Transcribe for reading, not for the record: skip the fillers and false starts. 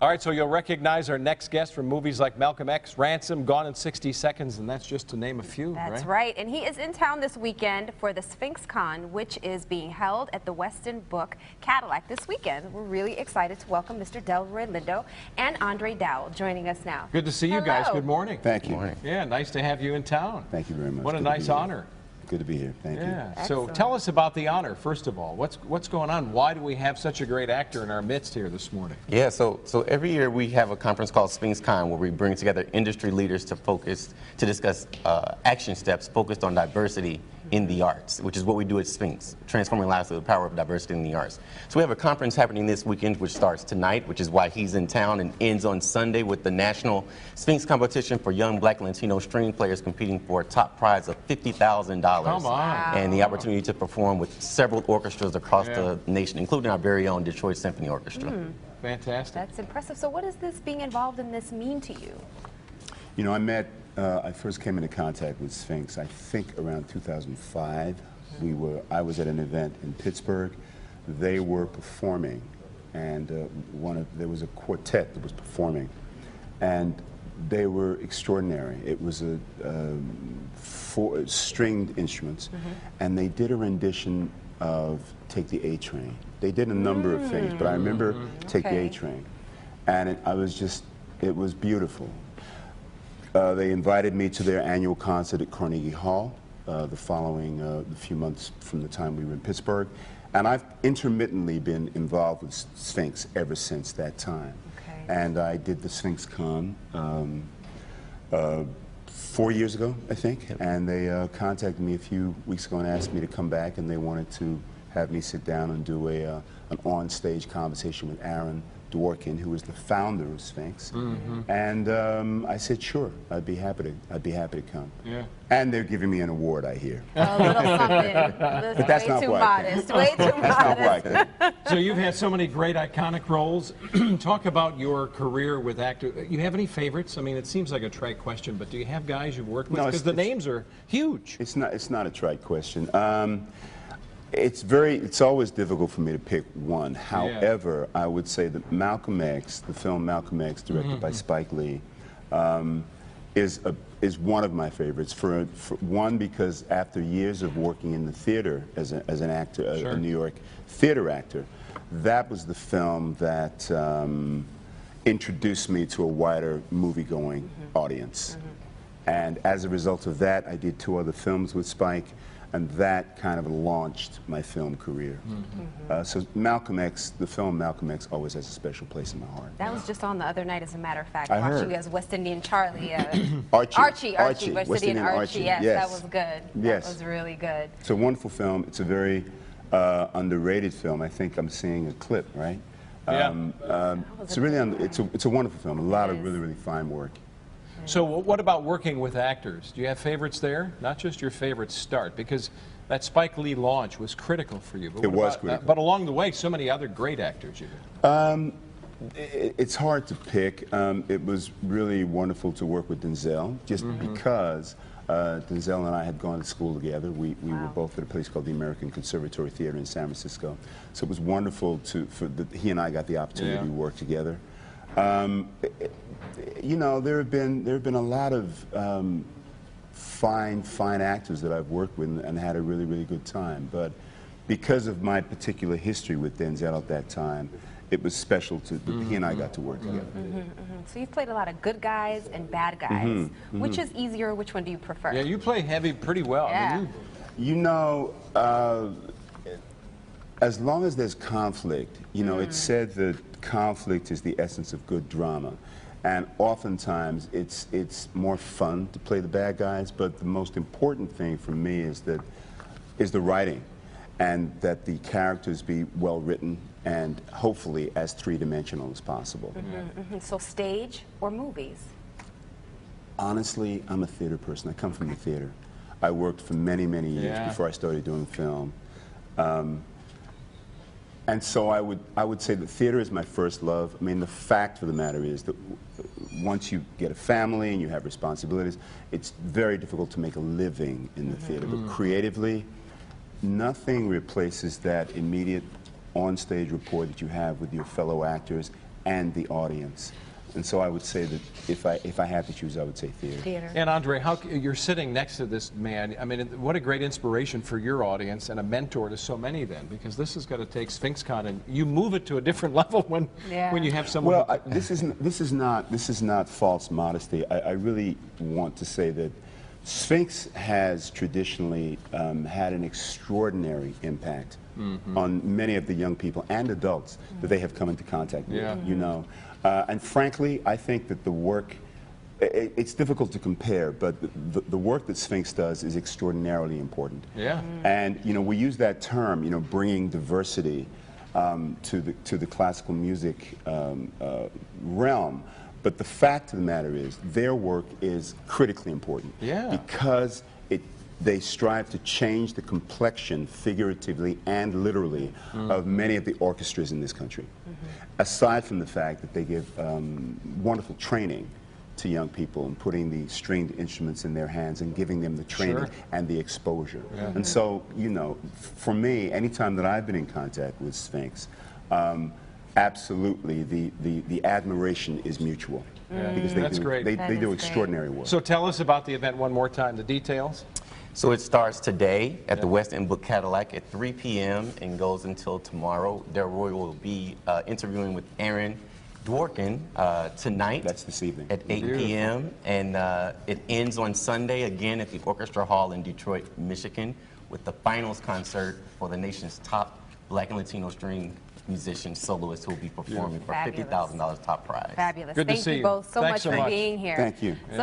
All right, so you'll recognize our next guest from movies like Malcolm X, Ransom, Gone in 60 Seconds, and that's just to name a few, That's right. And he is in town this weekend for the SphinxCon, which is being held at the Westin Book Cadillac this weekend. We're really excited to welcome Mr. Delroy Lindo and Andre Dowell joining us now. Good to see you guys. Good morning. Thank you. Good morning. Yeah, nice to have you in town. Thank you very much. What a nice honor. Good to be here. Thank you. Yeah. Excellent. So tell us about the honor, first of all. What's going on? Why do we have such a great actor in our midst here this morning? Yeah, so every year we have a conference called SphinxCon where we bring together industry leaders to discuss action steps focused on diversity in the arts, which is what we do at Sphinx, transforming lives through the power of diversity in the arts. So we have a conference happening this weekend, which starts tonight, which is why he's in town, and ends on Sunday with the National Sphinx Competition for Young Black Latino String Players competing for a top prize of $50,000. Come on. And the opportunity to perform with several orchestras across the nation, including our very own Detroit Symphony Orchestra. Fantastic. That's impressive. So what does this being involved in this mean to you? You know, I first came into contact with Sphinx, I think around 2005. I was at an event in Pittsburgh. They were performing, and there was a quartet that was performing, and they were extraordinary. It was four stringed instruments, and they did a rendition of Take the A Train. They did a number of things, but I remember Take the A Train, and it was beautiful. They invited me to their annual concert at Carnegie Hall the following few months from the time we were in Pittsburgh. And I've intermittently been involved with Sphinx ever since that time. Okay. And I did the SphinxCon 4 years ago, I think. And they contacted me a few weeks ago and asked me to come back, and they wanted to have me sit down and do an on-stage conversation with Aaron Dworkin, who is the founder of Sphinx, and I said, sure, I'd be happy to come. Yeah. And they're giving me an award, I hear. A little something. But that's not why I came. Way too That's not why I modest. came. So you've had so many great iconic roles. Talk about your career with actors. You have any favorites? I mean, it seems like a trite question, but do you have guys you've worked with? No, because the names are huge. It's not a trite question. It's always difficult for me to pick one. However, I would say that Malcolm X, the film Malcolm X, directed by Spike Lee, is one of my favorites. For one, because after years of working in the theater as an actor, a New York theater actor, that was the film that introduced me to a wider movie-going audience. And as a result of that, I did 2 other films with Spike, and that kind of launched my film career. So Malcolm X, the film Malcolm X, always has a special place in my heart. That was just on the other night, as a matter of fact, I watching heard. you as West Indian Charlie. Archie, West Indian Archie. Yes, that was good. Yes. That was really good. It's a wonderful film. It's a very underrated film. I think I'm seeing a clip, right? Yeah. It's a wonderful film. A lot of really, really fine work. So what about working with actors? Do you have favorites there? Not just your favorite start, because that Spike Lee launch was critical for you. But It was critical. But along the way, so many other great actors you did. It's hard to pick. It was really wonderful to work with Denzel, just because Denzel and I had gone to school together. We were both at a place called the American Conservatory Theater in San Francisco. So it was wonderful he and I got the opportunity to work together. You know, there have been a lot of fine actors that I've worked with and had a really, really good time. But because of my particular history with Denzel at that time, it was special that he and I got to work together. So you've played a lot of good guys and bad guys. Which is easier? Which one do you prefer? Yeah, you play heavy pretty well. Yeah. I mean, You know, as long as there's conflict, you know, it's said that conflict is the essence of good drama. And oftentimes it's more fun to play the bad guys, but the most important thing for me is the writing, and that the characters be well written and hopefully as three-dimensional as possible. So stage or movies? Honestly, I'm a theater person. I come from the theater. I worked for many, many years before I started doing film. And so I would say that theater is my first love. I mean, the fact of the matter is that once you get a family and you have responsibilities, it's very difficult to make a living in the theater. But creatively, nothing replaces that immediate on-stage rapport that you have with your fellow actors and the audience. And so I would say that if I had to choose, I would say theater. And Andre, you're sitting next to this man. I mean, what a great inspiration for your audience and a mentor to so many. Then, because this has got to take SphinxCon and you move it to a different level when you have someone. Well, this is not false modesty. I really want to say that Sphinx has traditionally had an extraordinary impact on many of the young people and adults that they have come into contact with. You know. And frankly, I think that the work, it's difficult to compare, but the work that Sphinx does is extraordinarily important. Yeah. And, you know, we use that term, you know, bringing diversity to the classical music realm. But the fact of the matter is, their work is critically important. Yeah. Because they strive to change the complexion, figuratively and literally, of many of the orchestras in this country. Aside from the fact that they give wonderful training to young people and putting the stringed instruments in their hands and giving them the training and the exposure. And so, you know, for me, anytime that I've been in contact with Sphinx, absolutely the admiration is mutual. Because they do extraordinary work. So tell us about the event one more time, the details. So it starts today at the Westin Book Cadillac at 3 p.m. and goes until tomorrow. Delroy will be interviewing with Aaron Dworkin tonight. That's this evening. At 8 p.m. And it ends on Sunday again at the Orchestra Hall in Detroit, Michigan, with the finals concert for the nation's top Black and Latino string musician soloists who will be performing for $50,000 top prize. Fabulous. Good to Thank see you you. both so Thanks much so for much. being here. Thank you.